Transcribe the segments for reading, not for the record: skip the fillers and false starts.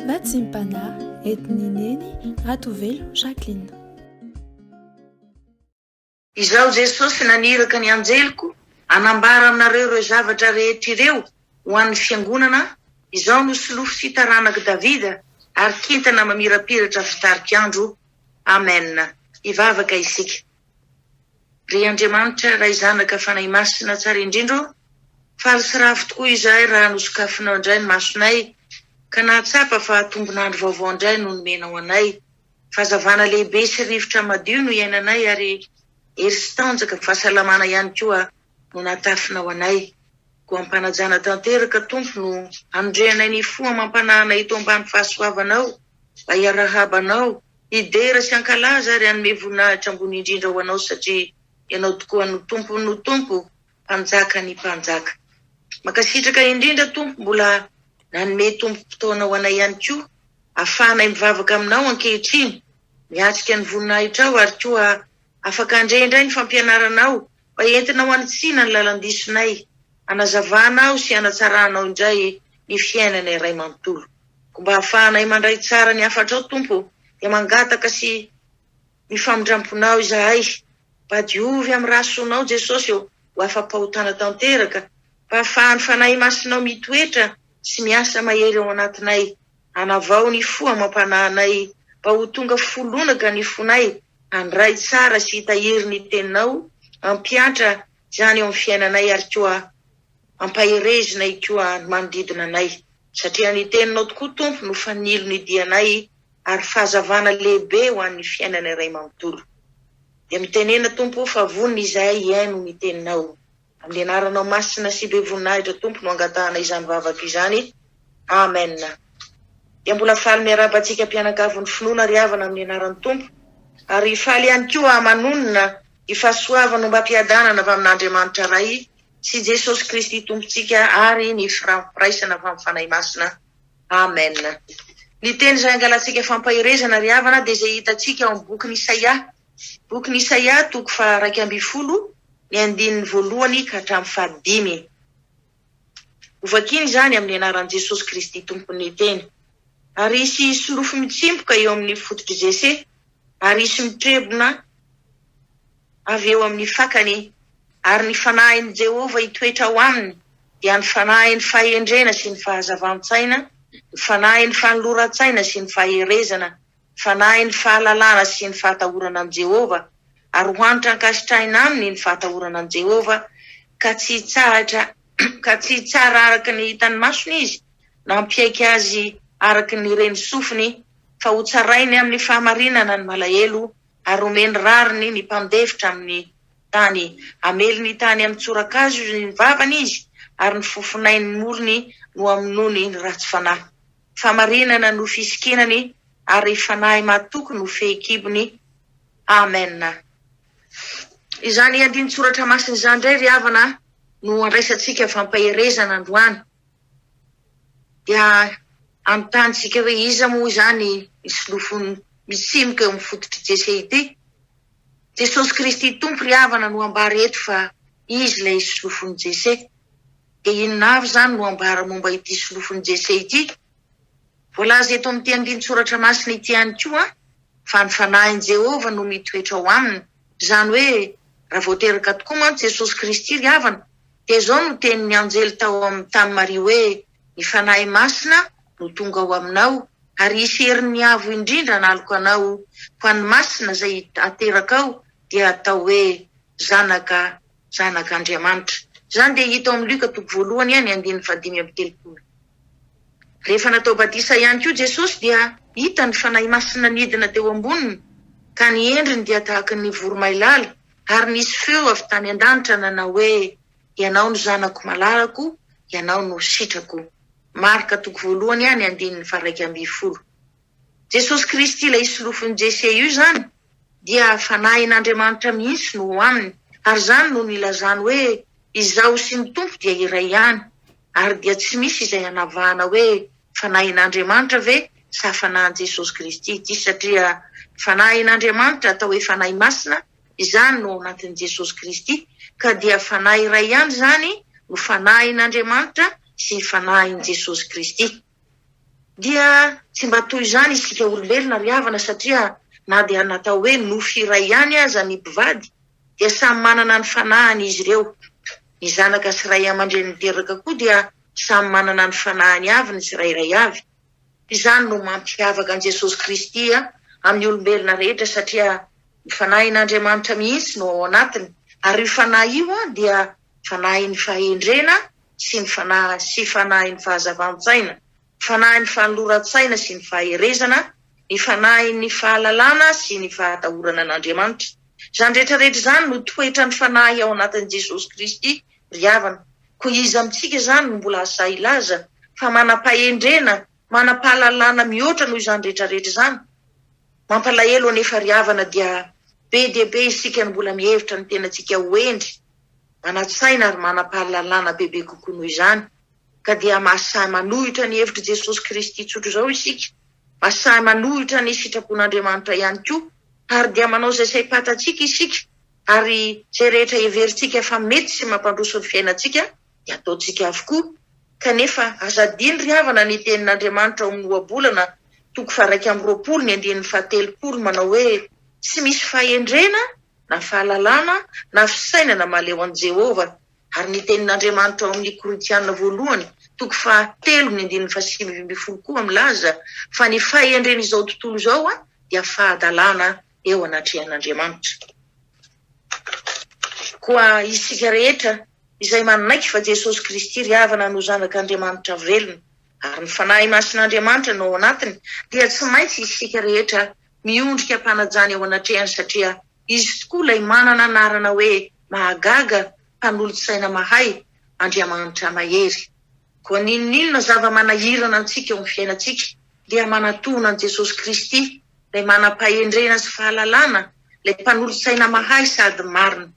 Vatsimpana etineneny Ratovelo Jacqueline. Izaho Jesosy naniraka ny anjeliko anambara aminareo ireo zavatra rehetra ireo ho an'ny fiangonana. Izaho no solofo sy taranaka Davida ary kintana mamirapiratra fitarik'andro. Amen. Ivavaka isika. Ry Andriamanitra, ray zanaka fanahy masina tsara indrindro, faly sy ravo tokoa izahay raha nosokafinao indray ny masonay, ka nahatsapa fa tombonandro vaovao indray no nomenao anay. Fahazavana lehibe sy rivotra madio no iainanay ary hery sy tanjaka fahasalamana ihany koa no natafinao anay. Ko ampanajana tanteraka Tompo no andreanay ny fo amampanahana ito ambany fahasoavanao, mba hiarahabanao, hidera sy ankalaza ary hanome voninahitra ambony indrindra ho anao satria ianao tokoa no Tompo, mpanjaka ny mpanjaka. Makasitraka indrindra Tompo, mbola nanome tompo-potoana ho anay ihany koa, ahafahanay mivavaka aminao ankehitriny, miatrika ny voninahitra ao ary koa afaka handre-indray ny fampianaranao mba entinao anitsina ny lalandisonay, anazavanao sy anatsaranao indray ny fiainanay iray manontolo. Ko mba ahafahanay mandray tsara ny afatrao Tompo, dia mangataka sy mifamindramponao izahay, mba diovy amin'ny rasonao Jesosy ho afa-pahotana tanteraka, mba ahafahan'ny fanahy masinao mitoetra sy miasa mahery ao anatinay, anavao ny fo amampananay, mba ho tonga folonaka ny fonay, handray tsara sy hitahiry ny teninao, ampiatra izany eo amin'ny fiainanay ary koa ampaherezinay koa ny manodidina anay. Satria ny teninao tokoa Tompo no fanilo ny dianay ary fahazavana lehibe ho an'ny fiainanay iray manontolo. Dia mitenena Tompo fa vonona izahay hiaino ny teninao. Amin'ny anaranao masina sy be voninahitra Tompo no angatahanay izany vavaka izany. Amen. Dia mbola faly miarabantsika mpianakavy ny finoana ry havana amin'ny anaran'ny Tompo, ary faly ihany koa manonona ifahasoavana mba mpiadanana avy amin'Andriamanitra ray sy Jesosy Kristy Tompontsika ary ny firampiraisana avy amin'ny fanahy masina. Amen. Ny teny izay angalantsika fampahirezana ry havana dia izay hitantsika ao amin'ny bokin'ny Isaia. Bokin'ny Isaia toko fa 2:10 ny andininy voalohany ka hatramin'ny 5. Ovakiny izany amin'ny anaran'i Jesosy Kristy Tompony teny. Ary isy solofo mitsimboka eo amin'ny fototry Jese, ary isy mitrebona avy eo amin'ny fakany, ary ny fanahin'i Jehova hitoetra ao aminy dia ny fanahin'ny fahendrena sy ny fahazavan-tsaina, ny fanahin'ny fanoloran-tsaina sy ny faherezana, ny fanahin'ny fahalalana sy ny fahatahorana amin'ny Jehova, ary ho anitra ankasitrahina aminy ny fahatahorana amin'ny Jehova, ka tsy tsara araka ny hitany masony izy, na ampiaiky azy araka ny reny sofiny, fa ho tsarainy amin'ny fahamarinana ny malahelo, ary omeny rariny ny mpandefitra amin'ny tany, amely ny tany amin'ny tsorakazo ny vavany izy, ary ny fofonainy molony no aminony ny ratsy fanahy. Fahamarinana no fisikinany, ary fanahy matoky no fehikibony. Amen. Izany andiny tsoratra masina izany indray ry havana no andraisantsika fampaherezana androany. Dia anotantsika hoe iza moa izany solofony mitsimika eo amin'ny fototry Jese ity. Jesosy Kristy Tompo ry havana no ambara eto fa izy ilay solofony Jese. Dia inona avy izany no ambara momba ity solofony Jese ity? Voalaza eto amin'ity andiny tsoratra masina ity ihany koa fa ny fanahin'i Jehova no mitoetra ao aminy. Izany hoe raha voateraka tokoa mantsy Jesosy Kristy ry havana, dia izao no tenin'ny anjely tao amin'ny tany Maria hoe ny fanahy masina no tonga ao aminao, ary hisy herin'ny avo indrindra analoko anao, fa ny masina izay ateraka ao dia atao hoe zanak'Andriamanitra. Izany dia hita ao amin'ny Luka toko 1 ihany andiny 5:30. Rehefa natao batisa ihany koa Jesosy dia hita ny fanahy masina nidina teo amboniny, ka ny endriny dia tahaka ny voromailala, ary nisy feo avy tany an-danitra nanao hoe ianao no zanako malalako, ianao no sitrako. Marka toko 1 ihany andininy 1:20. Jesosy Kristy ilay solofony Jese io izany dia fanahin'Andriamanitra mihitsy no ho aminy, ary izany no nilazany hoe izaho sy ny Tompo dia iray ihany, ary dia tsy misy izay hanavahana hoe fanahin'Andriamanitra ve sa fanahin Jesosy Kristy ity, satria fanahin'Andriamanitra atao hoe fanahy masina, izany no ao anatin'i Jesosy Kristy, ka dia fanahy iray ihany izany no fanahin'Andriamanitra sy fanahin'i Jesosy Kristy. dia tsy mba toy izany isika olombelona ry havana satria na dia natao hoe nofy iray ihany aza ny mpivady dia samy manana ny fanahiny izy ireo. Ny zanaka sy ray aman-dreny miteraka koa dia samy manana ny fanahiny avy ny tsirairay avy. Izany no mampiavaka an'i Jesosy Kristy amin'ny olombelona rehetra satria ny fanahin'Andriamanitra mihitsy no ao anatiny. Ary io fanahy io dia fanahin'ny fahendrena sy fanahin'ny fahazavan-tsaina, fanahin'ny fanoloran-tsaina sy ny faherezana, ny fanahin'ny fahalalana sy ny fahatahorana an'Andriamanitra. Izany rehetrarehetra izany no toetra ny fanahy ao anatin'i Jesosy Kristy ry havana. Koa izy amintsika izany no mbola asa ilaza fa manam-pahendrena, manam-pahalalana mihoatra noho izany rehetrarehetra izany. Mampalahelo anefa ry havana dia be dia be isika no mbola mihevitra ny tenantsika hoendry, manatsaina ary manam-pahalalana bebe kokoa noho izany. Ka dia masahy manohitra ny hevitry Jesosy Kristy tsotro izao isika, masahy manohitra ny sitrapon'Andriamanitra ihany koa, ary dia manao izay saim-patatsika isika, ary izay rehetra heverintsika fa mety sy mampandroso ny fiainantsika dia ataontsika avokoa. Kanefa azadiny ry havana ny tenin'Andriamanitra ao amin'ny ohabolana 2:20 manao hoe tsy misy fahendrena na fahalalana na fisainana maleo an' Jehova. Ary ny tenin'Andriamanitra ao amin'ny Korintianina 1:7-20 koa milaza fa ny fahendrena izao tontolo izao dia fahadalana eo anatrehan'Andriamanitra. Koa isika rehetra izay manaiky fa Jesosy Kristy ry havana no zanak'Andriamanitra velona ary ny fanahy masin'Andriamanitra no ao anatiny dia tsy maintsy isika rehetra miondrika mpanajany ao anatrehany satria izy tokoa ilay manana anarana hoe mahagaga, mpanolontsaina mahay, Andriamanitra mahery. Koa ninonina zava-manahirana antsika eo amin'ny fiainantsika dia manatona an' Jesosy Kristy, ilay manam-pahendrena sy fahalalana, ilay mpanolontsaina mahay sady marina.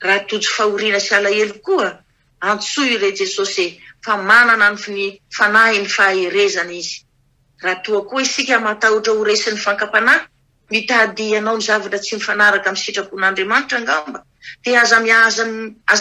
Raha tojo fahoriana sy alahelo koa, antsoy ire Jesosy fa manana ny fanahiny faherezana izy. Raha toa koa isika matahotra ho resin'ny fankapanahy, mitady ianao ny zavatra tsy mifanaraka amin'ny sitrapon'Andriamanitra angamba, dia aza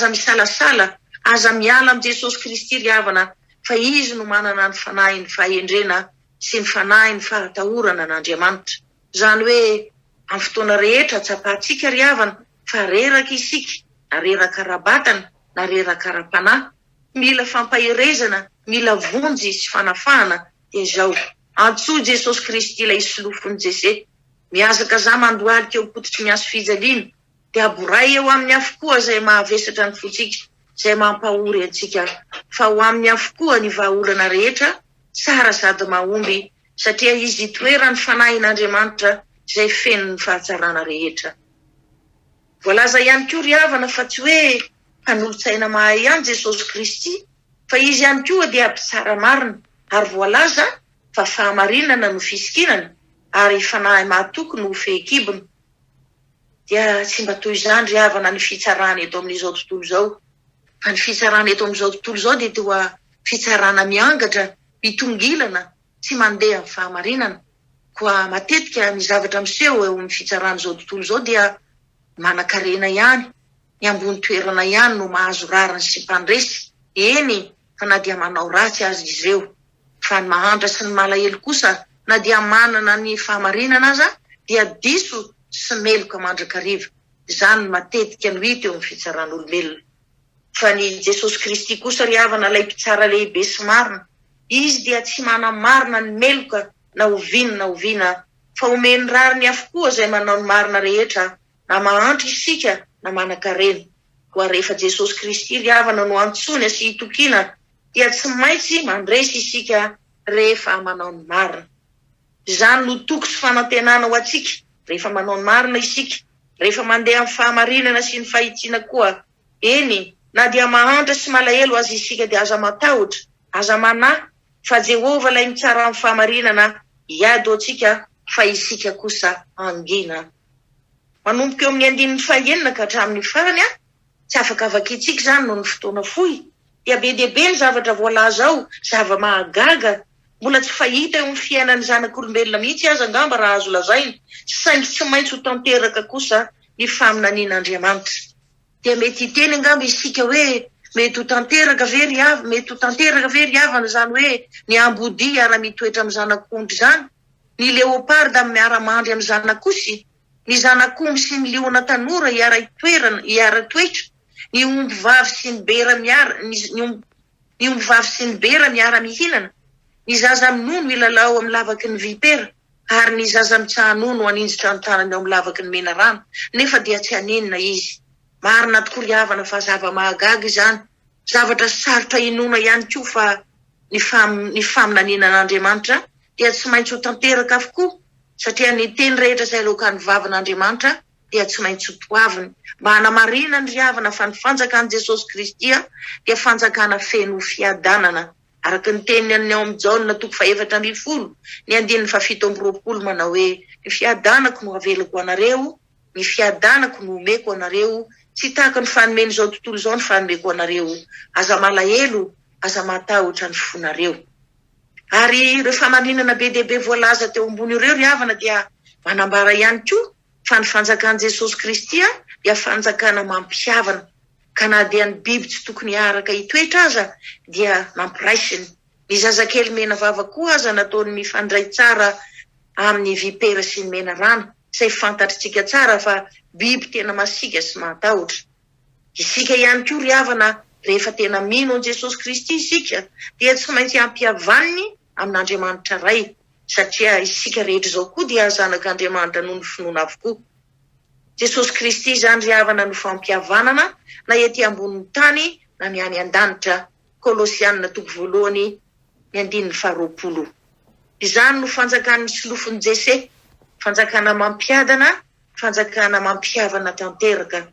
misalasala, aza miala amin'ny Jesosy Kristy ry havana fa izy no manana ny fanahiny fahendrena sy ny fanahiny fahatahorana an'Andriamanitra. Izany hoe amin'ny fotoana rehetra tsapahantsika ry havana fa reraka isika, na reraka rabatana na reraka ra-panahy, mila fampaherezana, mila vonjy sy fanafahana dia izao. Antsoy Jesosy Kristy ilay solofony Jese, miazaka za mandohalika eo pototry miaso fijaliana, dia aboray eo amin'ny avokoa izay mahavesatra ny fotsika, izay mampahory antsika, fa ho amin'ny avokoa ny vahaolana rehetra, tsara sady mahomby, satria izy toerany fanahin'Andriamanitra izay feno ny fahatsarana rehetra. Voalaza ihany koa ry havana fa tsy hoe mpanolontsaina mahay ihany Jesosy Kristy, fa izy ihany koa dia mpitsara marina, ary voalaza fa fahamarinana no fisikinana ary fanahy mahatoky no fehikibony. Dia tsy mba toy izany ry havana ny fitsarana eto amin'izao tontolo izao. Fa ny fitsarana eto amin'izao tontolo izao dia toa fitsarana miangatra, mitongilana, tsy mandeha amin'ny fahamarinana. Koa matetika ny zavatra miseho eo amin'ny fitsarana izao tontolo izao dia manan-karena ihany, ny ambony toerana ihany no mahazo rariny sy mpandresy. Eny, fa na dia manao ratsy azy izy ireo. Fa ny mahantra sy ny malahelo kosa, na dia manana ny fahamarinana aza, dia diso sy meloka mandrakariva. Izany matetika no hita eo amin'ny fitsaran'olombelona. Fa ny Jesosy Kristy kosa ry havana ilay mpitsara lehibe sy marina, izy dia tsy manamarina ny meloka na oviana na oviana, fa omeny rariny avokoa izay manao ny marina rehetra, na mahantra isika na manan-karena. Koa rehefa Jesosy Kristy ry havana no antsoina sy hitokiana, dia tsy maintsy mandresy isika rehefa manao ny marina. Izany no toko sy fanantenana ho atsika rehefa manao ny marina isika, rehefa mandeha amin'ny fahamarinana sy ny fahitsiana koa. Eny, na dia mahantra sy malahelo azy isika dia aza matahotra, aza manahy, fa Jehova ilay mitsara amin'ny fahamarinana hiady ho atsika fa isika kosa angina. Manomboka eo amin'ny 9 ka hatramin'ny farany tsy afaka avakintsika izany no ny fotoana fohy. Dia be dia be ny zavatra voalaza ao, zava-mahagaga, mbola tsy fahita eo amin'ny fiainan'ny zanak'olombelona mihitsy aza angamba raha azo lazaina, saingy tsy maintsy ho tanteraka kosa ny faminanian'Andriamanitra. Dia mety hiteny angamba isika hoe mety ho tanteraka very havana zany hoe ny ambody ara mitoetra amin'ny zanak'ondry zany, ny leoparda amin'ny miara-mandry amin'ny zanak'osy, ny zanak'omby sy ny liona tanora iara toetra, ny omby vavy sy ny bera ny omby vavy sy ny bera miara mihinana, ny zaza minono ilalao amin'ny lavaky ny vipera, ary ny zaza mitsahanono anindritra ny tanany ao amin'ny lavaky ny mena rano, nefa dia tsy haninona izy. Marina tokoa ry havana fa zava-mahagaga izany, zavatra sarotra inona ihany koa fa ny faminaninan'Andriamanitra dia tsy maintsy ho tanteraka avokoa, satria ny teny rehetra izay lokany vavin'Andriamanitra dia tsy maintsy ho toaviny. Mba hanamarinany ry havana fa ny fanjakan'i Jesosy Kristy dia fanjakana feno fiadanana. Araka ny teniny ao amin'ny Jaona 4:20, ny 7:20 manao hoe ny fiadanako no avelako anareo, ny fiadanako no omeko anareo, tsy tahaka ny fanomeny izao tontolo izao ny fanomeko anareo, aza malahelo, aza matahotra ny fonareo. Ary ireo famarinana be dia be voalaza teo ambony ireo ry havana dia manambara ihany koa fa ny fanjakan'i Jesosy Kristy dia fanjakana mampihavana, ka na dia ny biby tsy tokony araka hitoetra aza dia mampiraisiny. Ny zazakely mena vava koa aza nataony mifandray tsara amin'ny vipera sy ny mena rano, izay fantatritsika tsara fa biby tena masika sy matahotra. Isika ihany koa ry havana rehefa tena mino an'i Jesosy Kristy isika dia tsy maintsy ampihavaniny amin'Andriamanitra ray, satria isika rehetra izao koa dia zanak'Andriamanitra noho ny finoana avokoa. Jesosy Kristy zany ry havana no fampihavanana na ety ambonin'ny tany na ny any an-danitra. Kolosianina 2:20. Izany no fanjakana solofony Jese, fanjakana mampiadana, fanjakana mampihavana tanteraka.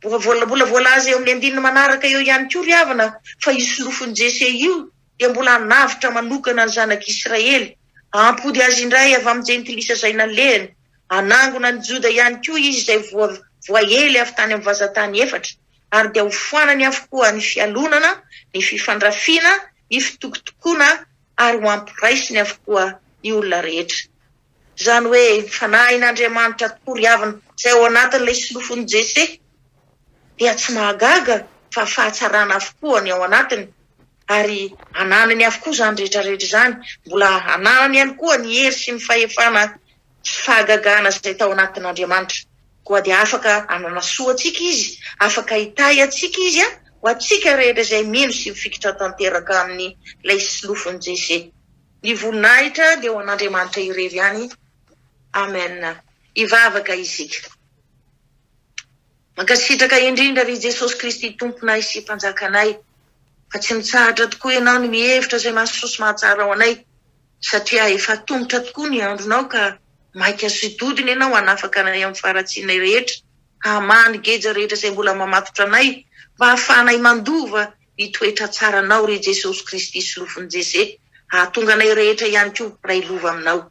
Mbola voalaza eo amin'ny 9 manaraka eo ihany koa ry havana fa io solofony Jese io dia mbola navitra manokana ny zanak'Israely, ampody azy indray avy amin'ny jentilisa izay nalehany, anangona ny Joda ihany koa izy izay voaely avy tany amin'ny vazatany efatra, ary dia hofoanany avokoa ny fialonana, ny fifandrafiana, ny fitokotokoana, ary ho ampiraisiny avokoa ny olona rehetra. Zany hoe fanahin'Andriamanitra tokoa ry havana izay ao anatin'ilay solofony Jese dia tsy mahagaga fa fahatsarana avokoa ny ao anatiny, ary ananany avokoa zany rehetrarehetra zany, mbola ananany ihany koa ny hery sy ny fahefana sy fahagagana izay tao anatin'Andriamanitra. Koa dia afaka ananasoa atsika izy, afaka hitay atsika izy ho atsika rehetra izay mino sy mifikitra tanteraka amin'ny ilay solofony Jese. Ny voninahitra dia ho an'Andriamanitra irery ihany. Amen. Ivavaka isika. Mankasitraka indrindra ry Jesosy Kristy tomponay sy mpanjakanay, fa tsy mitsahatra tokoa ianao ny mihevitra izay mahasoa sy mahatsara ao anay, satria efa tongotra tokoa ny andronao ka maika sododiny ianao hanafaka anay amin'ny faratsinay rehetra, hamany geja rehetra izay mbola mamatotra anay, mba hahafahanay mandova ny toetra tsaranao ry Jesosy Kristy solofony Jese, hahatonga anay rehetra ihany koa ray lova aminao.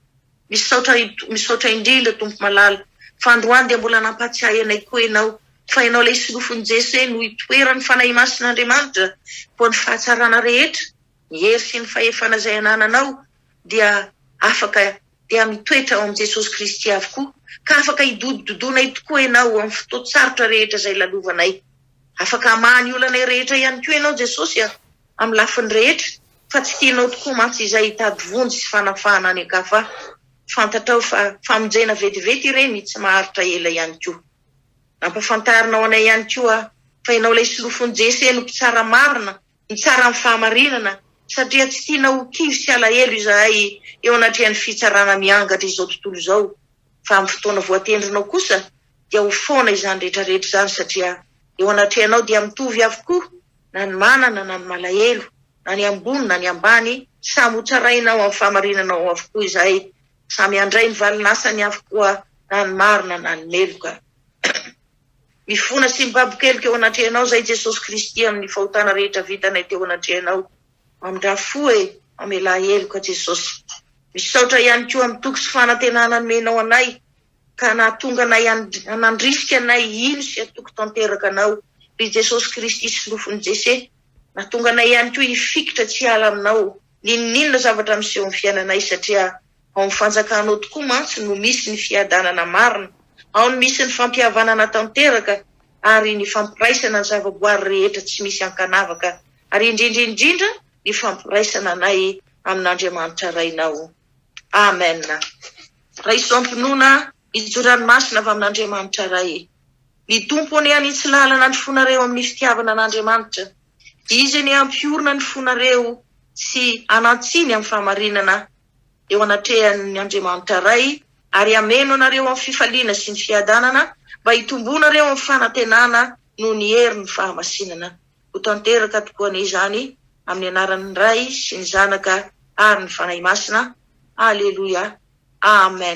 Misaotra indrindra tompo malala, fa androany dia mbola nampatsiahy anay koa ianao, fa ianao ilay solofony Jese no hitoerany fanahy masin'Andriamanitra, po ny fahatsarana rehetra, ny hery sy ny fahefana izay anananao dia afaka dia mitoetra ao amin'ny Jesosy Kristy avokoa, ka afaka hidododonay tokoa ianao amin'ny fotoatsarotra rehetra izay lalovanay. Afaka hamany olanay rehetra ihany koa ianao Jesosy amin'ny lafiny rehetra, fa tsy tianao tokoa mantsy izay hitady vonjy sy fanafahana any ankafa. Fantatrao fa famonjena vetivety ireny tsy maharitra ela ihany koa. Nampafantarinao anay ihany koa fa ianao ilay solofony Jese no mpitsara marina, mitsara amin'ny fahamarinana, satria tsy tiana ho kivy sy alahelo izahay eo anatrehan'ny fitsarana miangatra izao tontolo izao, fa amin'ny fotoana voatendrinao kosa dia ho foana izany rehetrarehetra izany, satria eo anatrehanao dia mitovy avokoa, na ny manana na ny malahelo, na ny ambony na ny ambany, samy ho tsarainao amin'ny fahamarinanao avokoa izahay, samy handray ny valinasany avokoa, na ny marina na ny meloka. Mifona sy mibabokelika eo anatrehanao zay Jesosy Kristy amin'ny fahotana rehetra vitanay teo anatrehanao, amindrafo amela heloka Jesosy. Misaotra ihany koa amin'ny toky sy fanantenana menao anay, ka nahatonga anay hanandrisika anay ino sy atoky tanteraka anao ry Jesosy Kristy solofony Jese, nahatonga anay ihany koa hifikitra tsy hiala aminao ninona zavatra miseho amin'ny fiainanay, satria ao amin'ny fanjakanao tokoa mantsy no misy ny fiadanana marina, ao no misy ny fampihavanana tanteraka, ary ny fampiraisana ny zavaboary rehetra tsy misy ankanavaka, ary indrindra ny fampiraisana anay amin'Andriamanitra rainao. Amen. Ray soampinoana ijoranomasina avy amin'Andriamanitra ray. Ny tompony anitsy lalana ny fonareo amin'ny fitiavana an'Andriamanitra. Izy ny ampiorina ny fonareo sy anantsiny amin'ny fahamarinana eo anatrehan'ny Andriamanitra ray, ary ameno anareo amin'ny fifaliana sy ny fiadanana mba hitombonareo amin'ny fanantenana no ny hery ny fahamasinana. Ho tanteraka tokoa izany amin'ny anaran'ny Ray sy ny Zanaka ary ny Fanahy Masina. Aleluia. Amen.